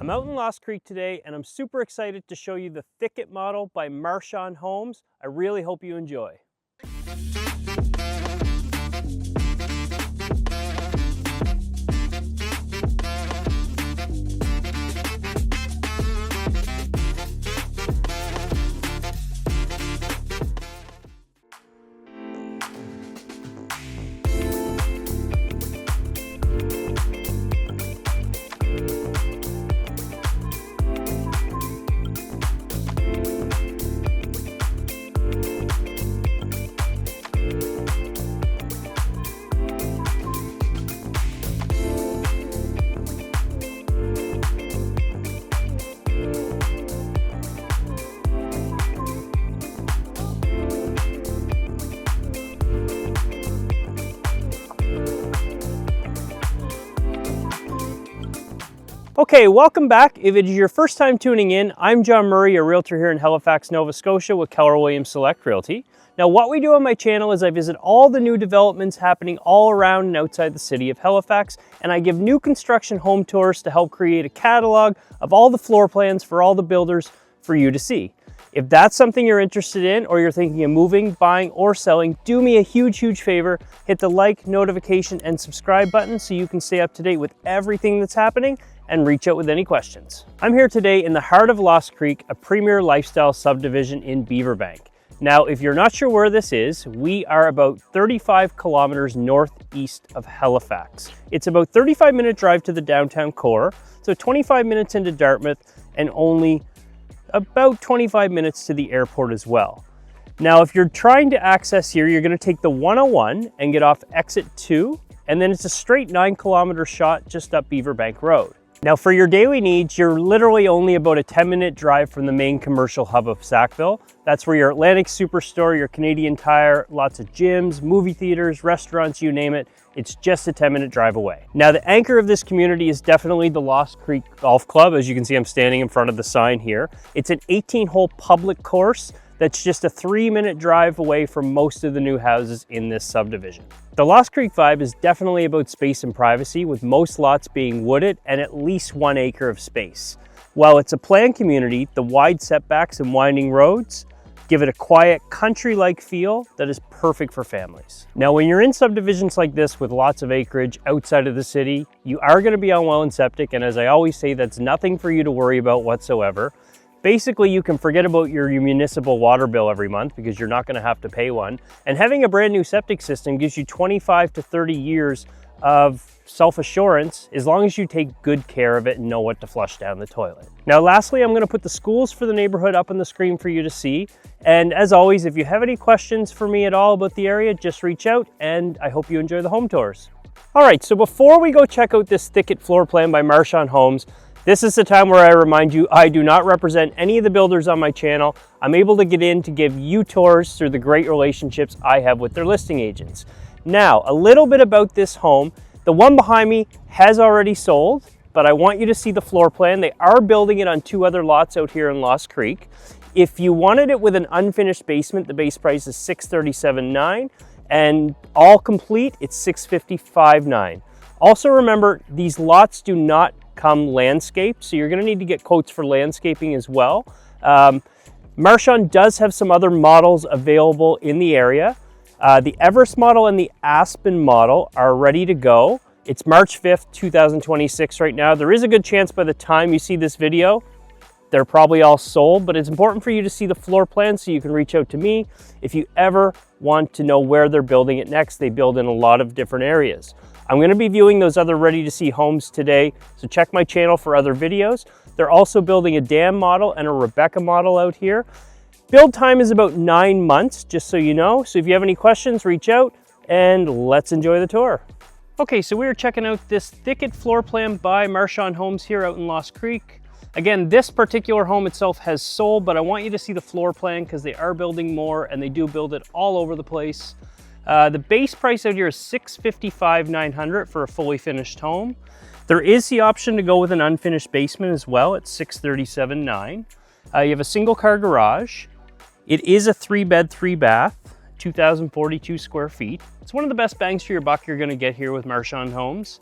I'm out in Lost Creek today and I'm super excited to show you the Thicket model by Marchand Homes. I really hope you enjoy. Okay, welcome back. If it is your first time tuning in, I'm John Murray, a realtor here in Halifax, Nova Scotia with Keller Williams Select Realty. Now, what we do on my channel is I visit all the new developments happening all around and outside the city of Halifax, and I give new construction home tours to help create a catalog of all the floor plans for all the builders for you to see. If that's something you're interested in, or you're thinking of moving, buying, or selling, do me a huge favor. Hit the like, notification, and subscribe button so you can stay up to date with everything that's happening and reach out with any questions. I'm here today in the heart of Lost Creek, a premier lifestyle subdivision in Beaver Bank. Now, if you're not sure where this is, we are about 35 kilometers northeast of Halifax. It's about 35-minute drive to the downtown core, so 25 minutes into Dartmouth, and only about 25 minutes to the airport as well. Now, if you're trying to access here, you're going to take the 101 and get off exit 2, and then it's a straight 9-kilometer shot just up Beaver Bank Road. Now, for your daily needs, you're literally only about a 10-minute drive from the main commercial hub of Sackville. That's where your Atlantic Superstore, your Canadian Tire, lots of gyms, movie theaters, restaurants, you name it. It's just a 10-minute drive away. Now, the anchor of this community is definitely the Lost Creek Golf Club. As you can see, I'm standing in front of the sign here. It's an 18-hole public course that's just a 3-minute drive away from most of the new houses in this subdivision. The Lost Creek vibe is definitely about space and privacy, with most lots being wooded and at least 1 acre of space. While it's a planned community, the wide setbacks and winding roads give it a quiet, country-like feel that is perfect for families. Now, when you're in subdivisions like this with lots of acreage outside of the city, you are going to be on well and septic, and as I always say, that's nothing for you to worry about whatsoever. Basically, you can forget about your municipal water bill every month because you're not going to have to pay one. And having a brand new septic system gives you 25 to 30 years of self-assurance as long as you take good care of it and know what to flush down the toilet. Now, lastly, I'm going to put the schools for the neighborhood up on the screen for you to see. And as always, if you have any questions for me at all about the area, just reach out, and I hope you enjoy the home tours. All right, so before we go check out this Thicket floor plan by Marchand Homes, this is the time where I remind you I do not represent any of the builders on my channel. I'm able to get in to give you tours through the great relationships I have with their listing agents. Now, a little bit about this home. The one behind me has already sold, but I want you to see the floor plan. They are building it on 2 other lots out here in Lost Creek. If you wanted it with an unfinished basement, the base price is $637,900, and all complete, it's $655,900. Also remember, these lots do not come landscaped, so you're going to need to get quotes for landscaping as well. Marchand does have some other models available in the area. The Everest model and the Aspen model are ready to go. It's March 5th, 2026 right now. There is a good chance by the time you see this video, they're probably all sold, but it's important for you to see the floor plan so you can reach out to me if you ever want to know where they're building it next. They build in a lot of different areas. I'm going to be viewing those other ready-to-see homes today, so check my channel for other videos. They're also building a Dan model and a Rebecca model out here. Build time is about 9 months, just so you know. So if you have any questions, reach out, and let's enjoy the tour. Okay, so we're checking out this Thicket floor plan by Marchand Homes here out in Lost Creek. Again, this particular home itself has sold, but I want you to see the floor plan because they are building more, and they do build it all over the place. The base price out here is $655,900 for a fully finished home. There is the option to go with an unfinished basement as well at $637,900. You have a single car garage. It is a 3-bed, 3-bath, 2,042 square feet. It's one of the best bangs for your buck you're going to get here with Marchand Homes.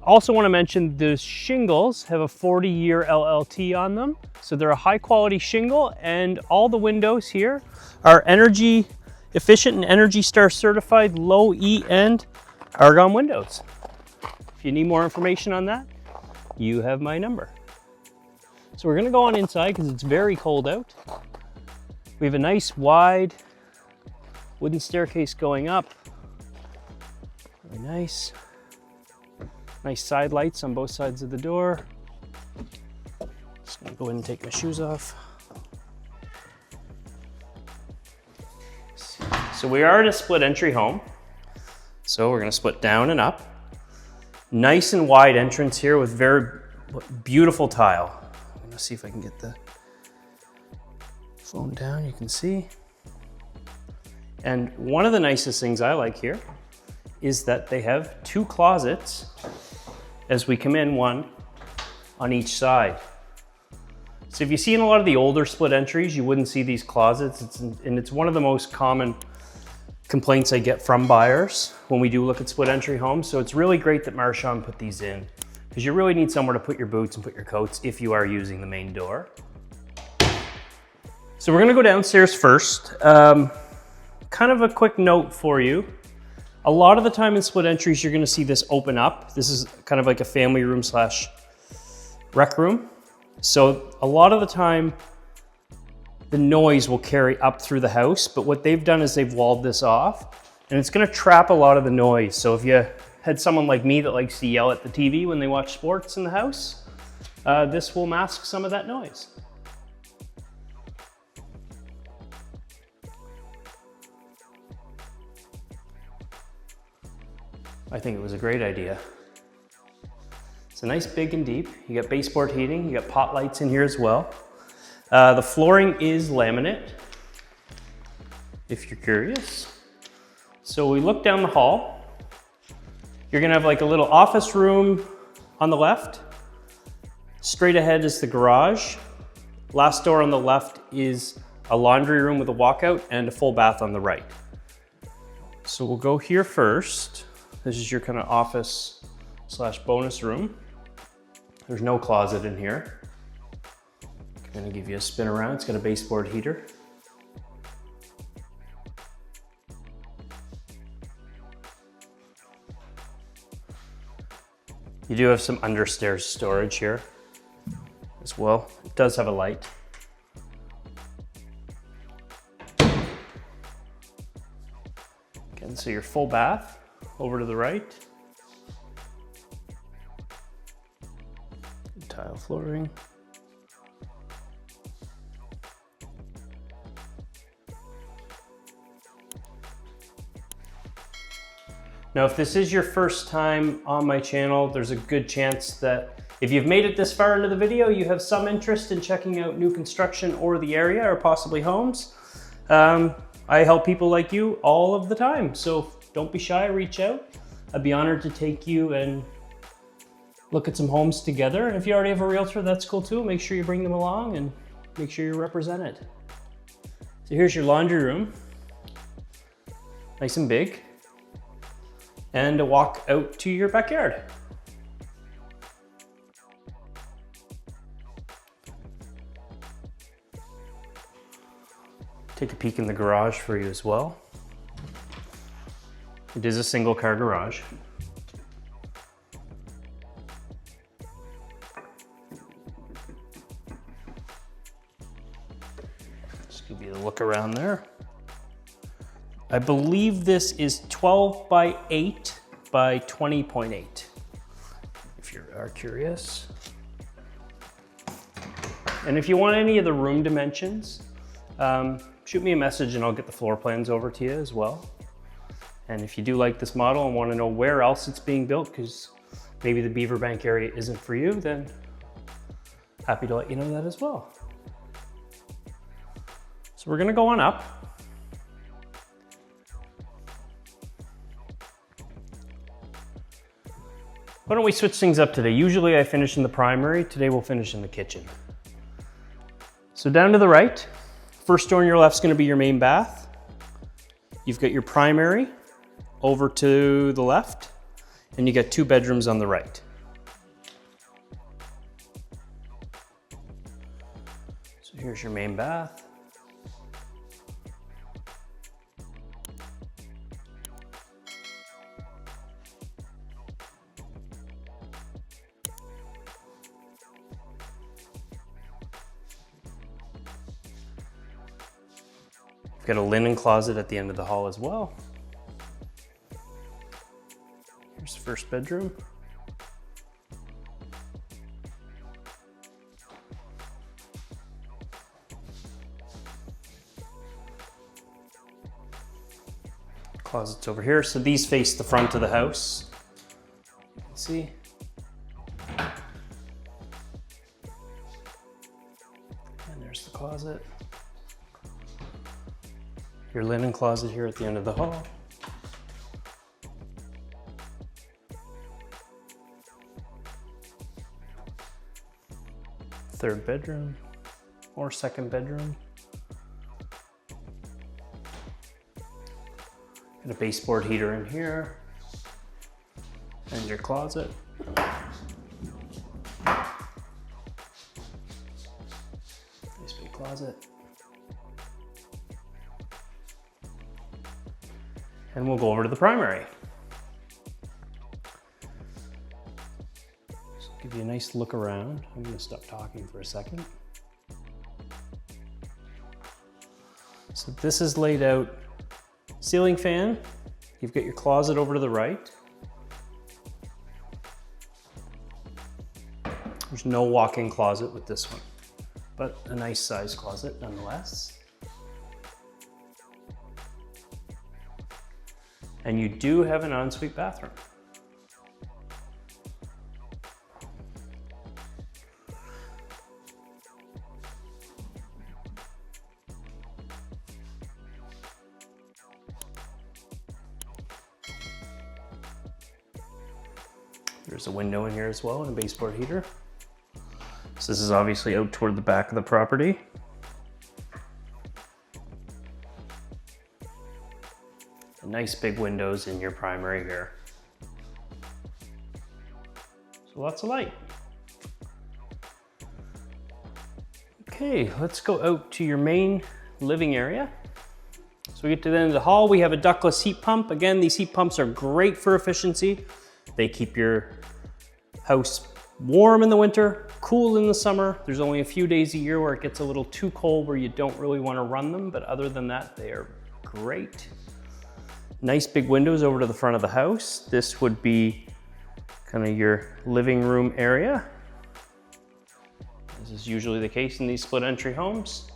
Also want to mention the shingles have a 40-year LLT on them. So they're a high quality shingle, and all the windows here are energy efficient and Energy Star certified low E end argon windows. If you need more information on that, you have my number. So we're gonna go on inside because it's very cold out. We have a nice wide wooden staircase going up. Very nice. Nice side lights on both sides of the door. Just gonna go in and take my shoes off. So we are in a split entry home. So we're gonna split down and up. Nice and wide entrance here with very beautiful tile. I'm gonna see if I can get the phone down, you can see. And one of the nicest things I like here is that they have 2 closets as we come in, one on each side. So if you see in a lot of the older split entries, you wouldn't see these closets. It's one of the most common complaints I get from buyers when we do look at split entry homes. So it's really great that Marchand put these in, because you really need somewhere to put your boots and put your coats if you are using the main door. So we're gonna go downstairs first. Kind of a quick note for you. A lot of the time in split entries, you're gonna see this open up. This is kind of like a family room slash rec room. So a lot of the time, the noise will carry up through the house, but what they've done is they've walled this off, and it's gonna trap a lot of the noise. So if you had someone like me that likes to yell at the TV when they watch sports in the house, this will mask some of that noise. I think it was a great idea. It's a nice big and deep. You got baseboard heating, you got pot lights in here as well. The flooring is laminate, if you're curious. So we look down the hall. You're gonna have like a little office room on the left. Straight ahead is the garage. Last door on the left is a laundry room with a walkout and a full bath on the right. So we'll go here first. This is your kind of office slash bonus room. There's no closet in here. I'm gonna give you a spin around. It's got a baseboard heater. You do have some understairs storage here as well. It does have a light. Again, so your full bath over to the right. Tile flooring. Now, if this is your first time on my channel, there's a good chance that if you've made it this far into the video, you have some interest in checking out new construction or the area or possibly homes. I help people like you all of the time, so don't be shy, reach out. I'd be honored to take you and look at some homes together. And if you already have a realtor, that's cool too. Make sure you bring them along and make sure you're represented. So here's your laundry room. Nice and big. And a walk out to your backyard. Take a peek in the garage for you as well. It is a single car garage. Just give you a look around there. I believe this is 12 by 8 by 20.8, if you are curious. And if you want any of the room dimensions, shoot me a message and I'll get the floor plans over to you as well. And if you do like this model and want to know where else it's being built, because maybe the Beaver Bank area isn't for you, then happy to let you know that as well. So we're going to go on up. Why don't we switch things up today? Usually I finish in the primary. Today we'll finish in the kitchen. So down to the right, first door on your left is going to be your main bath. You've got your primary over to the left, and you got 2 bedrooms on the right. So here's your main bath. We've got a linen closet at the end of the hall as well. Here's the first bedroom. Closets over here. So these face the front of the house. You can see. And there's the closet. Your linen closet here at the end of the hall. Third bedroom or second bedroom. And a baseboard heater in here. And your closet. Nice big closet. And we'll go over to the primary. Just give you a nice look around. I'm going to stop talking for a second. So this is laid out. Ceiling fan. You've got your closet over to the right. There's no walk-in closet with this one, but a nice size closet nonetheless. And you do have an ensuite bathroom. There's a window in here as well and a baseboard heater. So this is obviously out toward the back of the property. Nice big windows in your primary here. So lots of light. Okay, let's go out to your main living area. So we get to the end of the hall, we have a ductless heat pump. Again, these heat pumps are great for efficiency. They keep your house warm in the winter, cool in the summer. There's only a few days a year where it gets a little too cold where you don't really want to run them, but other than that, they are great. Nice big windows over to the front of the house. This would be kind of your living room area. This is usually the case in these split entry homes.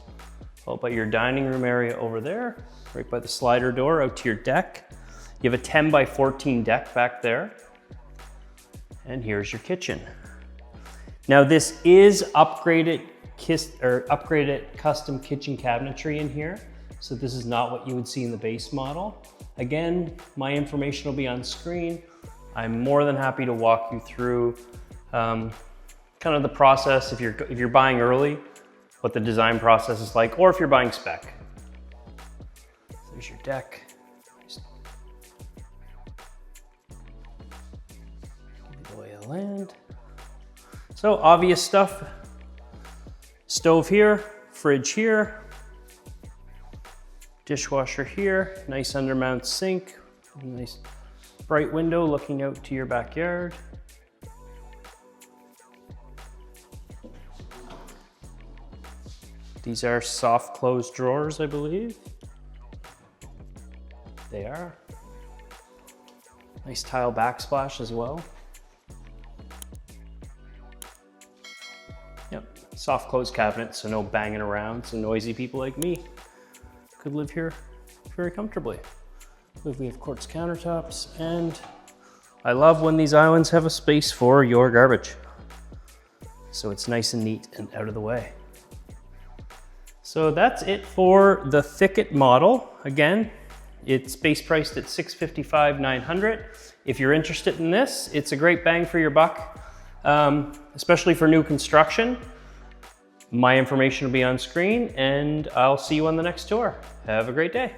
Followed by your dining room area over there, right by the slider door out to your deck. You have a 10 by 14 deck back there. And here's your kitchen. Now this is upgraded custom kitchen cabinetry in here. So this is not what you would see in the base model. Again, my information will be on screen. I'm more than happy to walk you through kind of the process if you're buying early, what the design process is like, or if you're buying spec. So there's your deck. Give you the lay of the land. So obvious stuff. Stove here, fridge here. Dishwasher here, nice undermount sink, nice bright window looking out to your backyard. These are soft closed drawers, I believe. They are. Nice tile backsplash as well. Yep, soft closed cabinets, so no banging around, so noisy people like me could live here very comfortably. We have quartz countertops, and I love when these islands have a space for your garbage. So it's nice and neat and out of the way. So that's it for the Thicket model. Again, it's base priced at $655,900. If you're interested in this, it's a great bang for your buck, especially for new construction. My information will be on screen, and I'll see you on the next tour. Have a great day.